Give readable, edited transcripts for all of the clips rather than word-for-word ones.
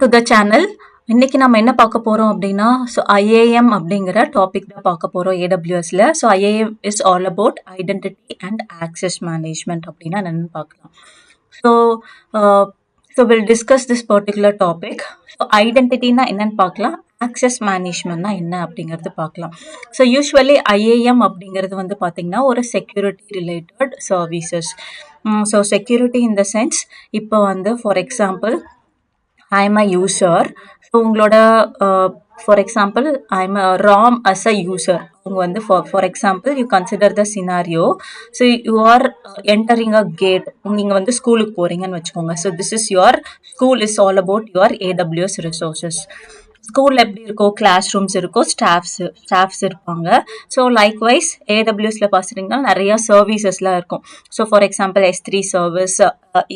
To the channel. இன்னைக்கு நம்ம என்ன பார்க்க போறோம் அப்படின்னா, ஸோ ஐஏஎம் அப்படிங்கிற டாபிக் தான் பார்க்க போறோம் ஏடபிள்யூஎஸ்ல. So IAM is all about identity and access management அப்படின்னா என்னன்னு பார்க்கலாம். So so will discuss this particular topic. So ஐடென்டிட்டினா என்னன்னு பார்க்கலாம், ஆக்சஸ் மேனேஜ்மெண்ட்னா என்ன அப்படிங்கிறது பார்க்கலாம். ஸோ யூஸ்வலி ஐஏஎம் அப்படிங்கிறது வந்து பார்த்தீங்கன்னா ஒரு security related services. So security in the sense, இப்போ வந்து for example I am a user. So உங்களோட for example I am Ram as a user. அவங்க வந்து for example you consider the scenario. So you are entering a gate. நீங்கள் வந்து ஸ்கூலுக்கு போகிறீங்கன்னு வச்சுக்கோங்க. So this is your school is all about your AWS resources. ஸ்கூலில் எப்படி இருக்கோ, கிளாஸ் ரூம்ஸ் இருக்கோ, ஸ்டாஃப்ஸ் இருப்பாங்க. ஸோ லைக்வைஸ் ஏடபிள்யூஎஸ்ல பார்த்துட்டிங்கன்னா நிறையா சர்வீசஸ்லாம் இருக்கும். So for example S3 service,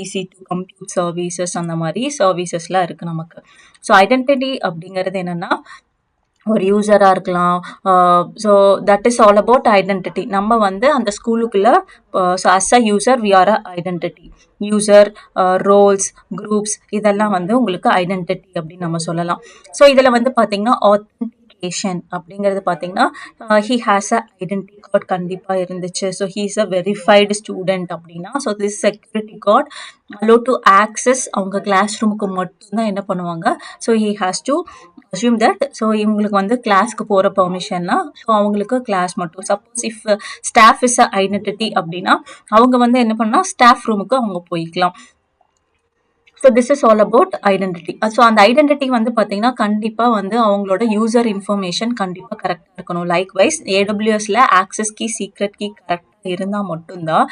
EC2 compute services, அந்த மாதிரி சர்வீசஸ்லாம் இருக்குது நமக்கு. ஸோ ஐடென்டிட்டி அப்படிங்கிறது என்னென்னா ஒரு யூசராக இருக்கலாம். So that is all about identity. நம்ம வந்து அந்த ஸ்கூலுக்குள்ளே so as a user we are a identity. User, roles, groups, இதெல்லாம் வந்து உங்களுக்கு ஐடென்டிட்டி அப்படின்னு நம்ம சொல்லலாம். ஸோ இதில் வந்து பார்த்தீங்கன்னா ஆத்தென்டிகேஷன் அப்படிங்கிறது பார்த்தீங்கன்னா he has a identity card கண்டிப்பாக இருந்துச்சு. So he is a verified student அப்படின்னா, so this security card allow to access அவங்க கிளாஸ் ரூமுக்கு மட்டும்தான் என்ன பண்ணுவாங்க. So he has to assume that. So இவங்களுக்கு வந்து கிளாஸ்க்கு போகிற பெர்மிஷன்னா, ஸோ அவங்களுக்கு கிளாஸ் மட்டும். Suppose if staff is a identity அப்படின்னா அவங்க வந்து என்ன பண்ணால் ஸ்டாஃப் ரூமுக்கு அவங்க போய்க்கலாம். So this is all about identity. So அந்த ஐடென்டிட்டி வந்து பார்த்தீங்கன்னா கண்டிப்பாக வந்து அவங்களோட யூசர் இன்ஃபர்மேஷன் கண்டிப்பாக கரெக்டாக இருக்கணும். லைக்வைஸ் ஏடபிள்யூஎஸ்ல ஆக்சஸ் கீ, சீக்ரெட் கீ கரெக்டாக இருந்தால் மட்டும்தான்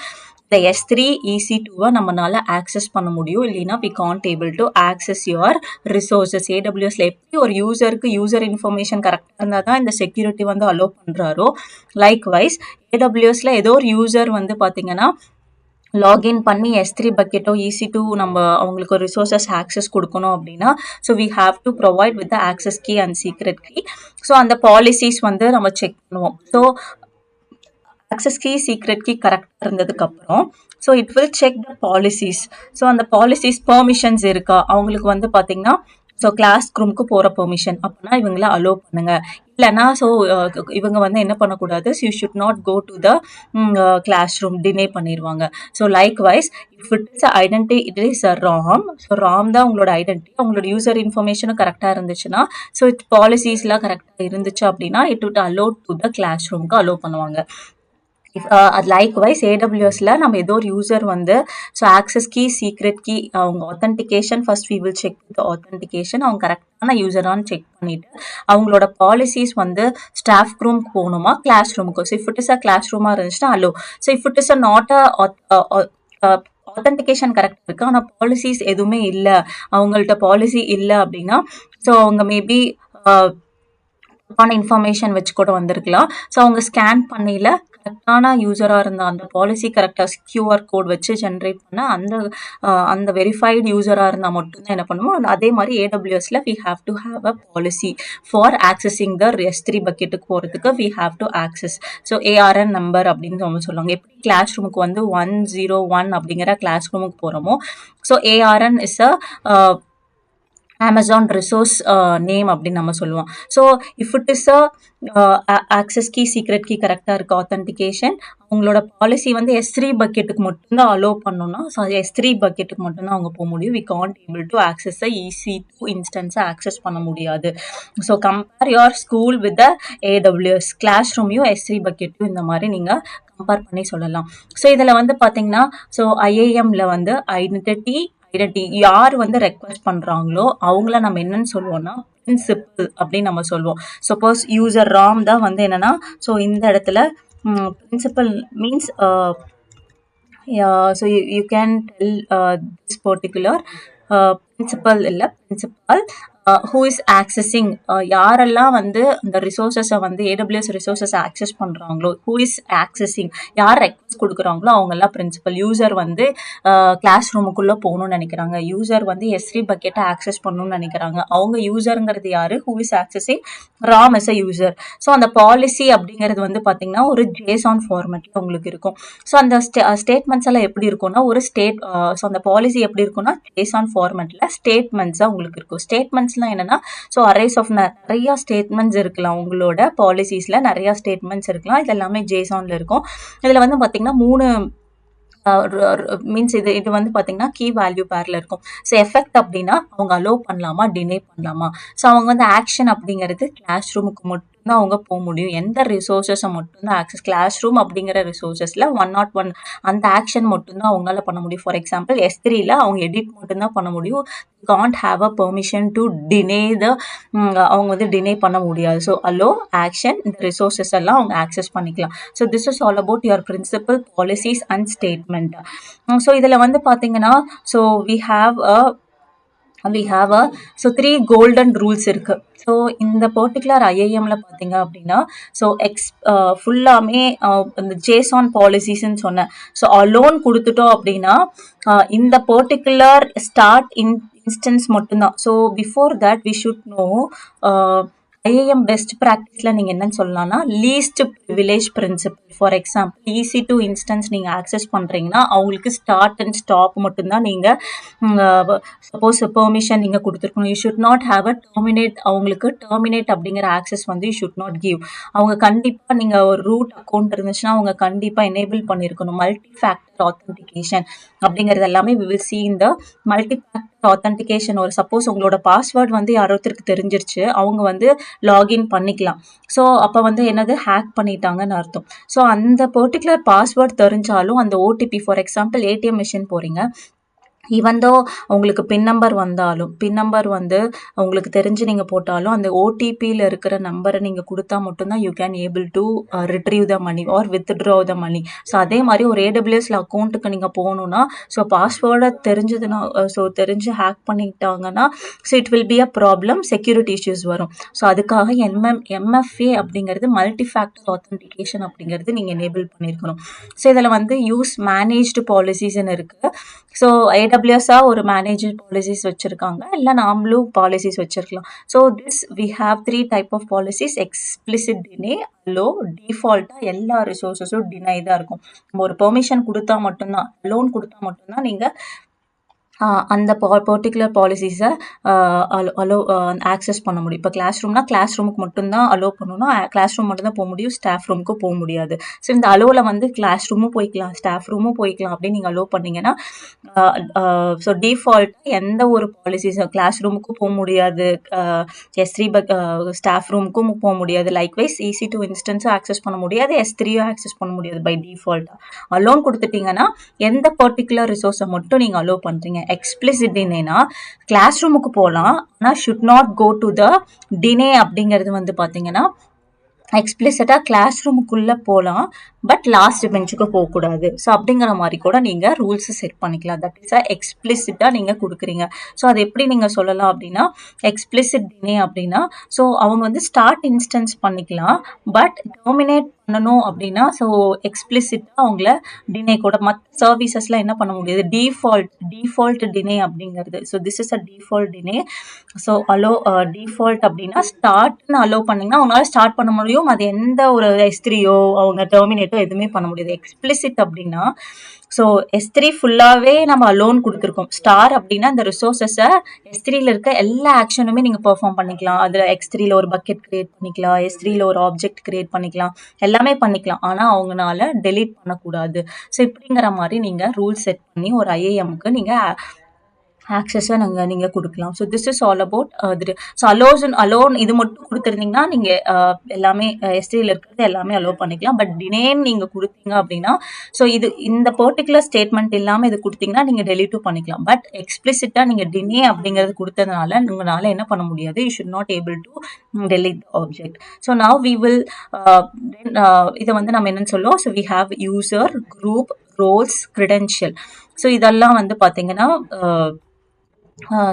இந்த S3 EC2 நம்மளால ஆக்சஸ் பண்ண முடியும். இல்லைன்னா we can't able to access your resources. ஏடபிள்யூஎஸ்ல எப்படி ஒரு யூசருக்கு யூசர் இன்ஃபர்மேஷன் கரெக்டாக இருந்தால் தான் இந்த செக்யூரிட்டி வந்து அலோவ் பண்ணுறாரோ, லைக்வைஸ் ஏடபிள்யூஎஸ்ல ஏதோ ஒரு யூசர் வந்து பார்த்தீங்கன்னா லாகின் பண்ணி S3 பக்கெட்டோ EC2 நம்ம அவங்களுக்கு ஒரு ரிசோர்ஸஸ் ஆக்சஸ் கொடுக்கணும் அப்படின்னா, so we have to provide with the access key and secret key. So அந்த பாலிசிஸ் வந்து நம்ம செக் பண்ணுவோம். So access key, secret key கரெக்டாக இருந்ததுக்கப்புறம் so it will check the policies. So அந்த பாலிசிஸ் பெர்மிஷன்ஸ் இருக்கா, அவங்களுக்கு வந்து பார்த்தீங்கன்னா ஸோ கிளாஸ் ரூமுக்கு போகிற பெர்மிஷன் அப்படின்னா இவங்கள அலோவ் பண்ணுங்க. இல்லைன்னா ஸோ இவங்க வந்து என்ன பண்ணக்கூடாது, you should not go to the classroom, deny பண்ணிடுவாங்க. So likewise if it is identity, it is Ram. So Ram தான் உங்களோட ஐடென்டிட்டி. அவங்களோட யூசர் இன்ஃபர்மேஷனும் கரெக்டாக இருந்துச்சுன்னா, ஸோ இட் பாலிசிஸ்லாம் கரெக்டாக இருந்துச்சு அப்படின்னா it would allow to the class ரூமுக்கு அலோவ் பண்ணுவாங்க. லைக்வைஸ் ஏடபிள்யூஎஸ்ல நம்ம ஏதோ ஒரு யூசர் வந்து so access key, secret key, அவங்க authentication first we will check with authentication. அவங்க கரெக்டான யூசரானு செக் பண்ணிட்டு அவங்களோட பாலிசிஸ் வந்து ஸ்டாஃப் ரூமுக்கு போகணுமா, கிளாஸ் ரூமுக்கு. So if it is a class ரூமாக இருந்துச்சுன்னா allow. So if it is a not authentication கரெக்டாக இருக்குது ஆனால் பாலிசிஸ் எதுவுமே இல்லை, அவங்கள்ட்ட பாலிசி இல்லை அப்படின்னா, ஸோ அவங்க மேபி இன்ஃபர்மேஷன் வச்சு கூட வந்திருக்கலாம். ஸோ அவங்க ஸ்கேன் பண்ணல கரெக்டான யூசராக இருந்த அந்த பாலிசி கரெக்டாக QR கோட் வச்சு ஜென்ரேட் பண்ண அந்த வெரிஃபைடு யூசராக இருந்தால் மட்டும்தான் என்ன பண்ணுவோம். அதே மாதிரி ஏடபிள்யூஎஸ்ல we have to have a policy for accessing the S3 பக்கெட்டுக்கு போகிறதுக்கு we have to access. So ARN number அப்படின்னு நம்ம சொல்லுவாங்க. எப்படி கிளாஸ் ரூமுக்கு வந்து 101 அப்படிங்கிற கிளாஸ் ரூமுக்கு போகிறோமோ, so ARN is a Amazon resource name அப்படின்னு நம்ம சொல்லுவோம். So if it is access key, secret key கரெக்டாக இருக்குது, ஆத்தென்டிகேஷன், அவங்களோட பாலிசி வந்து S3 பக்கெட்டுக்கு மட்டும்தான் அலோவ் பண்ணணும்னா, ஸோ S3 பக்கெட்டுக்கு மட்டும்தான் அவங்க போக முடியும். We can't able to access EC2 இன்ஸ்டன்ஸை ஆக்சஸ் பண்ண முடியாது. So compare your school with the AWS class ரூமையும் S3 பக்கெட்டும் இந்த மாதிரி நீங்கள் கம்பேர் பண்ணி சொல்லலாம். ஸோ இதில் வந்து பார்த்தீங்கன்னா ஸோ ஐஏஎம்ல வந்து ஐடென்டிட்டி யார் வந்து ரெக்வெஸ்ட் பண்ணுறாங்களோ அவங்கள நம்ம என்னன்னு சொல்லுவோம்னா பிரின்சிபல் அப்படின்னு நம்ம சொல்லுவோம். சப்போஸ் யூசர் ராம் தான் வந்து என்னன்னா, ஸோ இந்த இடத்துல principal means so you can tell this particular principal இல்லை, பிரின்சிபல் ஹூ இஸ் ஆக்சஸிங், யாரெல்லாம் வந்து அந்த ரிசோர்ஸஸை வந்து ஏடபிள்யூஎஸ் ரிசோர்ஸஸ் ஆக்சஸ் பண்ணுறாங்களோ, ஹூ இஸ் ஆக்சஸிங், யார் ரெக்வஸ்ட் கொடுக்குறாங்களோ அவங்கெல்லாம் பிரின்சிபல். யூசர் வந்து கிளாஸ் ரூமுக்குள்ளே போகணும்னு நினைக்கிறாங்க, யூசர் வந்து S3 பக்கெட்டை ஆக்சஸ் பண்ணணும்னு நினைக்கிறாங்க, அவங்க யூசருங்கிறது யாரு, who is accessing Ram is a user. So அந்த பாலிசி அப்படிங்கிறது வந்து பார்த்தீங்கன்னா ஒரு JSON ஃபார்மேட்டில் உங்களுக்கு இருக்கும். ஸோ அந்த ஸ்டேட்மெண்ட்ஸ் எல்லாம் எப்படி இருக்கும்னா ஒரு ஸோ அந்த பாலிசி எப்படி இருக்கும்னா JSON ஃபார்மேட்டில் ஸ்டேட்மெண்ட்ஸாக உங்களுக்கு இருக்கும். ஸ்டேட்மெண்ட்ஸ்லாம் என்னன்னா ஸோ அரேஸ் ஆஃப் நிறைய ஸ்டேட்மெண்ட்ஸ் இருக்கலாம், உங்களோட பாலிசிஸில் நிறைய ஸ்டேட்மெண்ட்ஸ் இருக்கலாம். இது எல்லாமே JSONல இருக்கும். இதில் வந்து பார்த்தீங்கன்னா 3 மீன்ஸ் இது வந்து பார்த்தீங்கன்னா கீ வேல்யூ பேரில் இருக்கும். ஸோ எஃபெக்ட் அப்படின்னா அவங்க அலோவ் பண்ணலாமா, டினே பண்ணலாமா. ஸோ அவங்க வந்து ஆக்ஷன் அப்படிங்கிறது கிளாஸ் ரூமுக்கு மட்டும்தான் அவங்க போக முடியும், எந்த ரிசோர்ஸஸை மட்டும்தான் ஆக்சஸ், கிளாஸ் ரூம் அப்படிங்கிற ரிசோர்ஸஸில் 101 அந்த ஆக்ஷன் மட்டும்தான் அவங்களால பண்ண முடியும். ஃபார் எக்ஸாம்பிள் S3ல அவங்க எடிட் மட்டும்தான் பண்ண முடியும், can't have a permission to deny the அவங்க வந்து டினை பண்ண முடியாது. ஸோ அலோ ஆக்ஷன் இந்த ரிசோர்ஸஸ் எல்லாம் அவங்க ஆக்சஸ் பண்ணிக்கலாம். So this is all about your principal policies and statement. So இதில் வந்து பார்த்தீங்கன்னா so we have a 3 golden rules இருக்கு. ஸோ இந்த பர்டிகுலர் IAMல பார்த்தீங்க அப்படின்னா ஸோ ஃபுல்லாமே இந்த JSON பாலிசிஸ்ன்னு சொன்னேன். ஸோ அலோன் கொடுத்துட்டோம் அப்படின்னா இந்த பர்டிகுலர் ஸ்டார்ட் இன்ஸ்டன்ஸ் மட்டும்தான். So before that we should know IAM best ப்ராக்டிஸில் நீங்கள் என்னன்னு சொல்லலாம்னா least privilege principle. For example EC2 instance நீங்கள் ஆக்சஸ் பண்ணுறீங்கன்னா அவங்களுக்கு ஸ்டார்ட் அண்ட் ஸ்டாப் மட்டும்தான் நீங்கள் சப்போஸ் பெர்மிஷன் நீங்கள் கொடுத்துருக்கணும். You should not have a terminate, அவங்களுக்கு டெர்மினேட் அப்படிங்கிற ஆக்சஸ் வந்து யூ ஷுட் நாட் கிவ். அவங்க கண்டிப்பாக நீங்கள் ஒரு ரூட் அக்கௌண்ட் இருந்துச்சுன்னா அவங்க கண்டிப்பாக எனேபிள் பண்ணியிருக்கணும். மல்டி ஃபேக்டர் ஆத்தென்டிகேஷன் அப்படிங்கிறது எல்லாமே we will see in the multi factor authentication. ஒரு சப்போஸ் உங்களோட பாஸ்வேர்டு வந்து யாரோத்தருக்கு தெரிஞ்சிருச்சு, அவங்க வந்து லாகின் பண்ணிக்கலாம். ஸோ அப்போ வந்து என்னது ஹேக் பண்ணிட்டாங்கன்னு அர்த்தம். ஸோ அந்த பர்டிகுலர் பாஸ்வேர்டு தெரிஞ்சாலும் அந்த OTP, for example ATM machine போகிறீங்க, ஈவன் தோ உங்களுக்கு பின் நம்பர் வந்தாலும், பின் நம்பர் வந்து உங்களுக்கு தெரிஞ்சு நீங்கள் போட்டாலும் அந்த OTPயில் இருக்கிற நம்பரை நீங்கள் கொடுத்தா மட்டும்தான் you can able to retrieve the money or withdraw the money. So அதே மாதிரி ஒரு AWSல அக்கௌண்ட்டுக்கு நீங்கள் போகணுன்னா ஸோ பாஸ்வேர்டை தெரிஞ்சதுன்னா தெரிஞ்சு ஹேக் பண்ணிட்டாங்கன்னா so it will be a problem, security issues வரும். ஸோ அதுக்காக MFA அப்படிங்கிறது மல்டி ஃபேக்டர் ஆத்தென்டிகேஷன் அப்படிங்கிறது நீங்கள் எனேபிள் பண்ணியிருக்கணும். ஸோ இதில் வந்து யூஸ் மேனேஜ்டு பாலிசிஸ்ன்னு இருக்குது. ஸோ AWS ஒரு மேனேஜர் பாலிசிஸ் வச்சுருக்காங்க, இல்லை நாமளும் பாலிசிஸ் வச்சுருக்கலாம். So we have 3 type of policies: explicit deny, allow, டிஃபால்ட்டாக எல்லா ரிசோர்ஸஸும் டினை தான் இருக்கும். நம்ம ஒரு பெர்மிஷன் கொடுத்தா மட்டும்தான், லோன் கொடுத்தா மட்டும்தான் நீங்கள் அந்த பர்டிகுலர் பாலிசிஸை ஆக்சஸ் பண்ண முடியும். இப்போ கிளாஸ் ரூம்னா கிளாஸ் ரூமுக்கு மட்டும்தான் அலோவ் பண்ணணும், கிளாஸ் ரூம் மட்டும்தான் போக முடியும், ஸ்டாஃப் ரூமுக்கு போக முடியாது. ஸோ இந்த அலோவில் வந்து கிளாஸ் ரூமும் போய்க்கலாம், ஸ்டாஃப் ரூமும் போய்க்கலாம் அப்படின்னு நீங்கள் அலோவ் பண்ணிங்கன்னா ஸோ டிஃபால்ட் எந்த ஒரு பாலிசிஸும் கிளாஸ் ரூமுக்கும் போக முடியாது, S3 ஸ்டாஃப் ரூமுக்கும் போக முடியாது, லைக்வைஸ் EC2 இன்ஸ்டன்ஸும் ஆக்சஸ் பண்ண முடியாது, S3யும் ஆக்சஸ் பண்ண முடியாது பை டிஃபால்ட்டாக. அலோன் கொடுத்துட்டிங்கன்னா எந்த பர்டிகுலர் ரிசோர்ஸை மட்டும் நீங்கள் அலோவ் பண்ணுறீங்க. எக்ஸ்பிளிசிட் டினேனா கிளாஸ் ரூமுக்கு போகலாம், ஆனால் should not go to the deny அப்படிங்கிறது வந்து பார்த்தீங்கன்னா எக்ஸ்பிளிசிட்டாக கிளாஸ் ரூமுக்குள்ளே போகலாம், பட் லாஸ்ட் பெஞ்சுக்கு போகக்கூடாது. ஸோ அப்படிங்கிற மாதிரி கூட நீங்கள் ரூல்ஸை செட் பண்ணிக்கலாம். தட் இஸ் எக்ஸ்பிளிசிட்டாக நீங்கள் கொடுக்குறீங்க. ஸோ அது எப்படி நீங்கள் சொல்லலாம் அப்படின்னா எக்ஸ்பிளிசிட் டினே அப்படின்னா ஸோ அவங்க வந்து ஸ்டார்ட் இன்ஸ்டன்ஸ் பண்ணிக்கலாம், பட் டெர்மினேட் பண்ணணும் அப்படின்னா ஸோ எக்ஸ்பிளிசிட்டாக அவங்கள டினே கூட மற்ற சர்வீசஸ்லாம் என்ன பண்ண முடியாது, டிஃபால்ட் டினே அப்படிங்கிறது. So this is a default டினே. So default அப்படின்னா ஸ்டார்ட்னு அலோவ் பண்ணிங்கன்னா அவங்களால ஸ்டார்ட் பண்ண முடியும், அது எந்த ஒரு S3யோ அவங்க டெர்மினேட்டோ எதுவுமே பண்ண முடியாது. எக்ஸ்பிளிசிட் அப்படின்னா ஸோ S3 ஃபுல்லாகவே நம்ம அலோன் கொடுத்துருக்கோம். ஸ்டார் அப்படின்னா இந்த ரிசோர்ஸஸை S3ல இருக்க எல்லா ஆக்ஷனுமே நீங்கள் பெர்ஃபார்ம் பண்ணிக்கலாம். அதில் X3ல ஒரு பக்கெட் கிரியேட் பண்ணிக்கலாம், S3ல ஒரு ஆப்ஜெக்ட் கிரியேட் பண்ணிக்கலாம், எல்லாமே பண்ணிக்கலாம். ஆனால் அவங்களால டெலீட் பண்ணக்கூடாது. ஸோ இப்படிங்கிற மாதிரி நீங்கள் ரூல் செட் பண்ணி ஒரு IAMக்கு நீங்கள் ஆக்சஸை நீங்கள் கொடுக்கலாம். So this is all about so alone இது மட்டும் கொடுத்துருந்தீங்கன்னா நீங்கள் எல்லாமே S3ல இருக்கிறது எல்லாமே அலோவ் பண்ணிக்கலாம். பட் டினேன்னு நீங்கள் கொடுத்தீங்க அப்படின்னா ஸோ இந்த பர்டிகுலர் ஸ்டேட்மெண்ட் இல்லாமல் இது கொடுத்தீங்கன்னா நீங்கள் டெலீட்டும் பண்ணிக்கலாம். பட் எக்ஸ்பிளிசிட்டாக நீங்கள் டினே அப்படிங்கிறது கொடுத்ததுனால உங்களால் என்ன பண்ண முடியாது, you should not able to delete the object. So now we will இதை வந்து நம்ம என்னன்னு சொல்லுவோம். So we have user, group, roles, credential. So இதெல்லாம் வந்து பார்த்தீங்கன்னா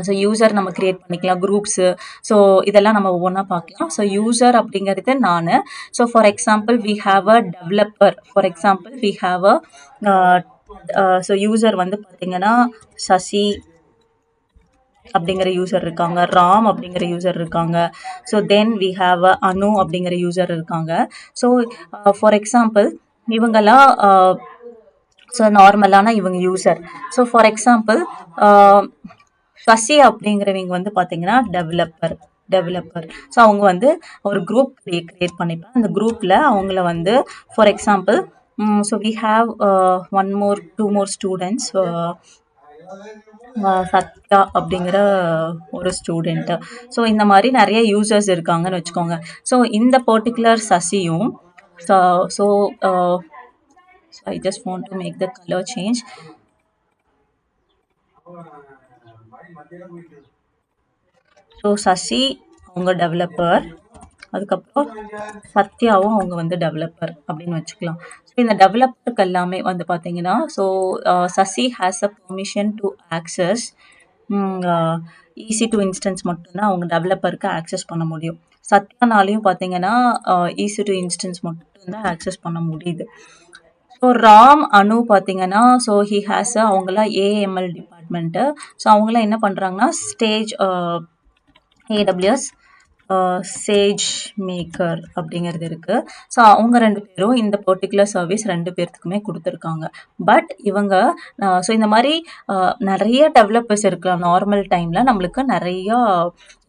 ஸோ யூசர் நம்ம கிரியேட் பண்ணிக்கலாம் குரூப்ஸு. ஸோ இதெல்லாம் நம்ம ஒவ்வொன்றா பார்க்கலாம். ஸோ யூசர் அப்படிங்கிறது நான். So for example we have a developer. For example we have a so user வந்து பார்த்தீங்கன்னா சசி அப்படிங்கிற யூசர் இருக்காங்க, ராம் அப்படிங்கிற யூசர் இருக்காங்க. So then we have Anu அப்படிங்கிற யூசர் இருக்காங்க. ஸோ ஃபார் எக்ஸாம்பிள் இவங்கெல்லாம் ஸோ நார்மலான இவங்க user. So for example Sasi அப்படிங்கிறவங்க வந்து பார்த்தீங்கன்னா டெவலப்பர். ஸோ அவங்க வந்து ஒரு குரூப் கிரியேட் பண்ணிப்பேன். அந்த குரூப்பில் அவங்கள வந்து for example so we have two more students. Sathya அப்படிங்கிற ஒரு ஸ்டூடெண்ட்டு. ஸோ இந்த மாதிரி நிறைய யூசர்ஸ் இருக்காங்கன்னு வச்சுக்கோங்க. ஸோ இந்த பர்டிகுலர் சசியும் so I just want to make the color change. So Sasi அவங்க டெவலப்பர், அதுக்கப்புறம் சத்யாவும் அவங்க வந்து டெவலப்பர் அப்படின்னு வச்சுக்கலாம். ஸோ இந்த டெவலப்பருக்கு எல்லாமே வந்து பார்த்தீங்கன்னா so Sasi has a permission to access EC2 instance மட்டும்தான் அவங்க டெவலப்பருக்கு ஆக்சஸ் பண்ண முடியும். சத்யானாலையும் பார்த்தீங்கன்னா EC2 இன்ஸ்டன்ஸ் மட்டும்தான் ஆக்சஸ் பண்ண முடியுது. ஸோ ராம் அனு பார்த்தீங்கன்னா ஸோ ஹி ஹேஸ் அவங்களாம் AML டிபார்ட்மெண்ட்டு. ஸோ அவங்களாம் என்ன பண்ணுறாங்கன்னா AWS சேஜ் மேக்கர் அப்படிங்கிறது இருக்குது. ஸோ அவங்க 2 பேரும் இந்த பர்டிகுலர் சர்வீஸ் 2 பேர்த்துக்குமே கொடுத்துருக்காங்க. பட் இவங்க ஸோ இந்த மாதிரி நிறைய டெவலப்பர்ஸ் இருக்கலாம். நார்மல் டைமில் நம்மளுக்கு நிறையா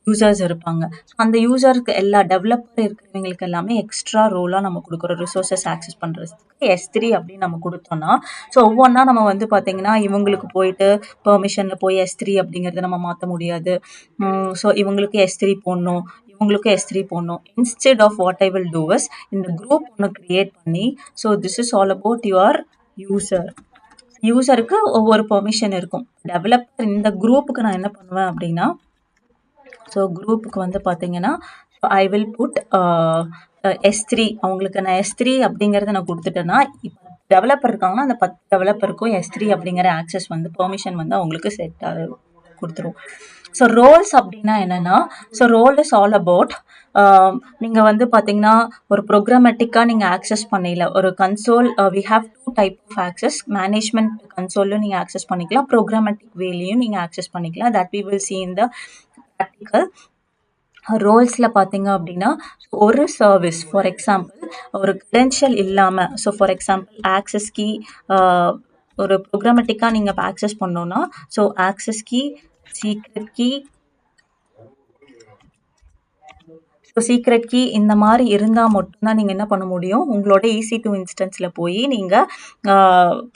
யூசர்ஸ் இருப்பாங்க. அந்த யூசருக்கு எல்லா டெவலப்பர் இருக்கிறவங்களுக்கு எல்லாமே எக்ஸ்ட்ரா ரோலாக நம்ம கொடுக்குறோம். ரிசோர்ஸஸ் ஆக்சஸ் பண்ணுறதுக்கு S3 அப்படின்னு நம்ம கொடுத்தோம்னா ஸோ ஒவ்வொன்றா நம்ம வந்து பார்த்தீங்கன்னா இவங்களுக்கு போயிட்டு பெர்மிஷனில் போய் S3 அப்படிங்கிறத நம்ம மாற்ற முடியாது. ஸோ இவங்களுக்கு S3 போடணும், இவங்களுக்கு S3 போடணும். Instead of what I will do is இந்த குரூப் ஒன்று கிரியேட் பண்ணி so this is all about your யூசருக்கு ஒவ்வொரு பெர்மிஷன் இருக்கும். டெவலப்பர் இந்த குரூப்புக்கு நான் என்ன பண்ணுவேன் அப்படின்னா ஸோ குரூப்புக்கு வந்து பார்த்தீங்கன்னா ஐ வில் புட் S3. அவங்களுக்கு நான் S3 அப்படிங்கிறத நான் கொடுத்துட்டேன்னா இப்போ டெவலப்பர் இருக்காங்கன்னா அந்த 10 டெவலப்பருக்கும் S3 அப்படிங்கிற ஆக்சஸ் வந்து பெர்மிஷன் வந்து அவங்களுக்கு செட் கொடுத்துரும். ஸோ ரோல்ஸ் அப்படின்னா என்னென்னா so role is all about நீங்கள் வந்து பார்த்தீங்கன்னா ஒரு ப்ரோக்ராமேட்டிக்காக நீங்கள் ஆக்சஸ் பண்ணல ஒரு console we have 2 type of access. Management கன்சோலும் நீங்கள் ஆக்சஸ் பண்ணிக்கலாம், ப்ரோக்ராமேட்டிக் வேலையும் நீங்கள் ஆக்சஸ் பண்ணிக்கலாம். That we will see in the practical. ரோல்ஸில் பார்த்தீங்க அப்படின்னா ஒரு சர்வீஸ் ஃபார் எக்ஸாம்பிள் ஒரு க்ரெடென்ஷியல் இல்லாமல் so for example access key ஒரு ப்ரோக்ராமேட்டிக்காக நீங்கள் இப்போ ஆக்சஸ் பண்ணோன்னா so access key, secret key, so secret key இந்த மாதிரி இருந்தால் மட்டும்தான் நீங்கள் என்ன பண்ண முடியும், உங்களோட EC2 இன்ஸ்டன்ஸில் போய் நீங்கள்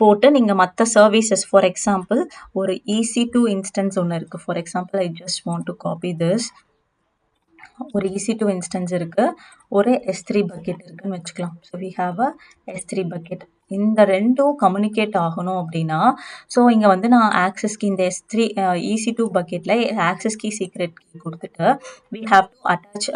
போட்டு நீங்கள் மற்ற சர்வீசஸ் ஃபார் எக்ஸாம்பிள் ஒரு EC2 இன்ஸ்டன்ஸ் ஒன்று இருக்குது. For example I just want to copy this. ஒரு EC2 இன்ஸ்டன்ஸ் இருக்குது, ஒரு S3 பக்கெட் இருக்குன்னு வச்சுக்கலாம். So we have a S3 bucket. இந்த ரெண்டும் கம்யூனிகேட் ஆகணும் அப்படின்னா ஸோ இங்கே வந்து நான் ஆக்சஸ் கீ இந்த EC2 பக்கெட்டில் ஆக்சஸ் கீ சீக்ரெட் கீ கொடுத்துட்டு வி ஹாவ் டு அட்டாச்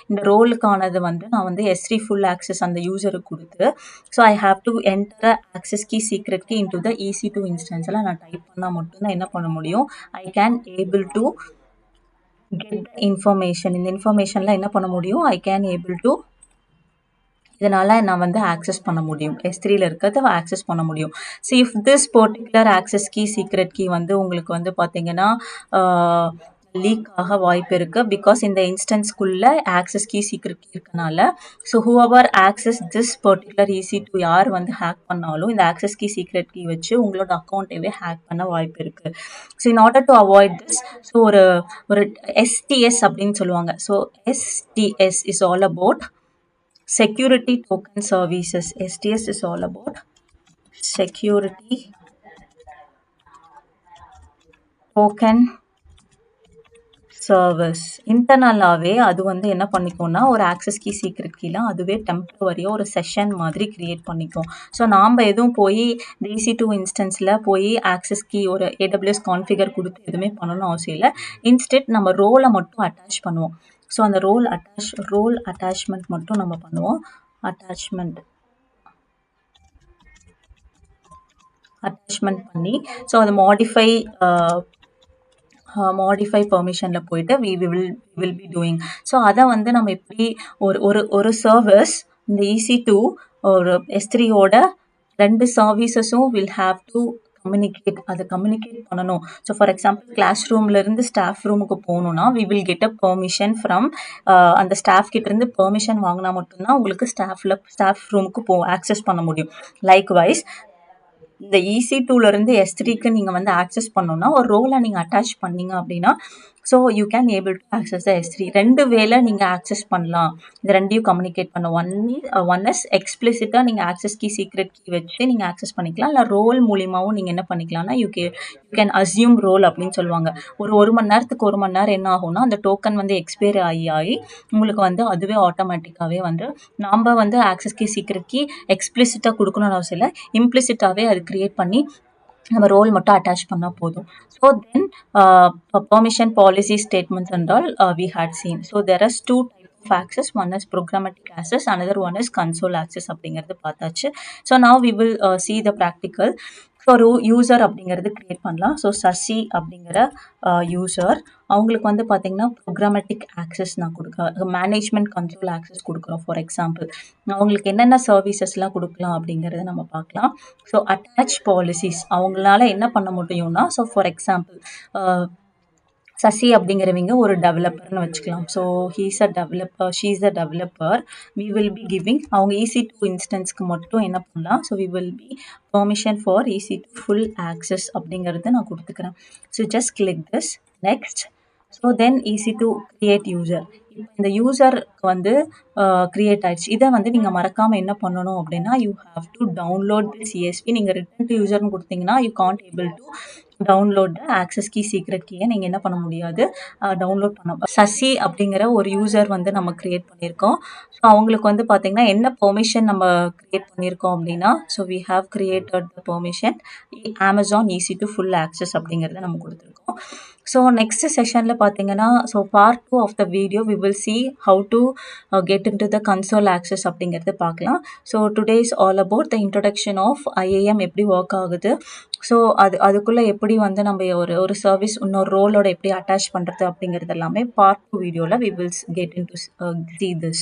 இந்த ரோலுக்கானது வந்து நான் வந்து S3 ஃபுல் ஆக்சஸ் அந்த யூசருக்கு கொடுத்து so I have to enter access key secret key into the EC2 இன்ஸ்டன்ஸில் நான் டைப் பண்ணால் மட்டும்தான் என்ன பண்ண முடியும், I can able to get information. இந்த இன்ஃபர்மேஷனில் என்ன பண்ண முடியும், ஐ கேன் ஏபிள் டு இதனால் நான் வந்து ஆக்சஸ் பண்ண முடியும், S3ல இருக்கிறத ஆக்சஸ் பண்ண முடியும். So if this particular access key secret key வந்து உங்களுக்கு வந்து பார்த்தீங்கன்னா லீக் ஆக வாய்ப்பு இருக்குது. பிகாஸ் இந்த இன்ஸ்டன்ஸ்குள்ளே ஆக்சஸ் கீ சீக்ரெட் கீ இருக்கனால so whoever access this particular EC2 யார் வந்து ஹேக் பண்ணாலும் இந்த ஆக்சஸ் கீ சீக்ரெட் கீ வச்சு உங்களோட அக்கௌண்ட்டவே ஹேக் பண்ண வாய்ப்பு இருக்குது. So in order to avoid this so ஒரு STS அப்படின்னு சொல்லுவாங்க. So STS is all about security token services. STS is all about security token service. இன்டர்னலாகவே அது வந்து என்ன பண்ணிக்கோன்னா ஒரு ஆக்சஸ் கீ சீக்ரெட் கீலாம் அதுவே டெம்பரவரியாக ஒரு செஷன் மாதிரி க்ரியேட் பண்ணிக்கும். ஸோ நாம் எதுவும் போய் EC2 இன்ஸ்டன்ஸில் போய் ஆக்சஸ் கீ ஒரு AWS கான்ஃபிகர் கொடுத்து எதுவுமே பண்ணணும்னு அவசியம் இல்லை. இன்ஸ்டெட் நம்ம ரோலை மட்டும் அட்டாச் பண்ணுவோம். ஸோ அந்த ரோல் அட்டாச்மெண்ட் மட்டும் நம்ம பண்ணுவோம். அட்டாச்மெண்ட் பண்ணி ஸோ அதை மாடிஃபை மாடிஃபை பெர்மிஷனில் போயிட்டு வில் பி டூயிங். ஸோ அதை வந்து நம்ம எப்படி ஒரு சர்வீஸ் இந்த EC2 ஒரு S3யோட 2 சர்வீசஸும் வில் ஹாவ் டு கம்யூனிகேட் பண்ணணும். ஸோ ஃபார் எக்ஸாம்பிள் கிளாஸ் ரூம்லேருந்து ஸ்டாஃப் ரூமுக்கு போகணுன்னா we will get a permission from அந்த ஸ்டாஃப் கிட்டேருந்து பெர்மிஷன் வாங்கினா மட்டும்தான் உங்களுக்கு ஸ்டாஃப் ரூமுக்கு ஆக்சஸ் பண்ண முடியும். லைக்வைஸ் இந்த EC2லேருந்து S3க்கு நீங்கள் வந்து ஆக்சஸ் பண்ணணும்னா ஒரு ரோலை நீங்கள் அட்டாச் பண்ணீங்க அப்படின்னா so you can able to access the S3. 2 வேலை நீங்கள் ஆக்சஸ் பண்ணலாம். இது ரெண்டையும் கம்யூனிகேட் பண்ண ஒன் இஸ் எக்ஸ்பிளிசிட்டாக நீங்கள் ஆக்சஸ் கீ சீக்ரெட் கீ வச்சு நீங்கள் ஆக்சஸ் பண்ணிக்கலாம். இல்லை ரோல் மூலியமாகவும் நீங்கள் என்ன பண்ணிக்கலாம்னா யூ கேன் அஸ்யூம் ரோல் அப்படின்னு சொல்லுவாங்க. ஒரு மணி நேரத்துக்கு 1 மணி நேரம் என்ன ஆகும்னா அந்த டோக்கன் வந்து எக்ஸ்பைரி ஆகி உங்களுக்கு வந்து அதுவே ஆட்டோமேட்டிக்காகவே வந்து நாம் வந்து ஆக்சஸ் கீ சீக்ரெட் கீ எக்ஸ்பிளிசிட்டாக கொடுக்கணும்னு அவசியம் இல்லை, இம்ப்ளிசிட்டாகவே அது கிரியேட் பண்ணி நம்ம ரோல் மட்டும் அட்டாச் பண்ணால் போதும். So then permission policy statements and all we had seen. So there are 2 types of access. One is programmatic access, another one is console access அப்படிங்கிறது பார்த்தாச்சு. So now we will see the practical. So ஒரு user அப்படிங்கிறது create பண்ணலாம். So Sasi அப்படிங்கிற user அவங்களுக்கு வந்து பார்த்தீங்கன்னா programmatic access நான் மேனேஜ்மெண்ட் கண்ட்ரோல் ஆக்சஸ் கொடுக்குறோம். ஃபார் எக்ஸாம்பிள் அவங்களுக்கு என்னென்ன சர்வீசஸ்லாம் கொடுக்கலாம் அப்படிங்கிறத நம்ம பார்க்கலாம். ஸோ அட்டாச் பாலிசிஸ் அவங்களால என்ன பண்ண முடியும்னா ஸோ ஃபார் எக்ஸாம்பிள் சசி அப்படிங்கிறவங்க ஒரு டெவலப்பர்னு வச்சுக்கலாம். So he's a developer, she's a developer. We will be giving அவங்க EC2 இன்ஸ்டன்ஸ்க்கு மட்டும் என்ன பண்ணலாம். So we will be permission for EC2 full access அப்படிங்கிறது நான் கொடுத்துக்கிறேன். So just click this next. So then EC2 create user. இப்போ இந்த யூசருக்கு வந்து கிரியேட் ஆயிடுச்சு. இதை வந்து நீங்கள் மறக்காமல் என்ன பண்ணணும் அப்படின்னா you have to download this ESP. நீங்கள் ரிட்டன் டு யூசர்னு கொடுத்தீங்கன்னா you can't able to download access key secret கீயை நீங்கள் என்ன பண்ண முடியாது, டவுன்லோட் பண்ண. சசி அப்படிங்கிற ஒரு யூசர் வந்து நம்ம கிரியேட் பண்ணியிருக்கோம். ஸோ அவங்களுக்கு வந்து பார்த்தீங்கன்னா என்ன பெர்மிஷன் நம்ம கிரியேட் பண்ணியிருக்கோம் அப்படின்னா so we have created the permission Amazon EC2 full access அப்படிங்கிறத நம்ம கொடுத்துருக்கோம். ஸோ நெக்ஸ்ட் செஷனில் பார்த்தீங்கன்னா so part 2 of the video we will see how to get into the console access அப்படிங்கிறது பார்க்கலாம். So today is all about the introduction of IAM எப்படி work ஆகுது. ஸோ அதுக்குள்ளே எப்படி வந்து நம்ம ஒரு சர்வீஸ் இன்னொரு ரோலோட எப்படி அட்டாச் பண்ணுறது அப்படிங்கிறது எல்லாமே பார்ட் 2 வீடியோவில் we will get into see this.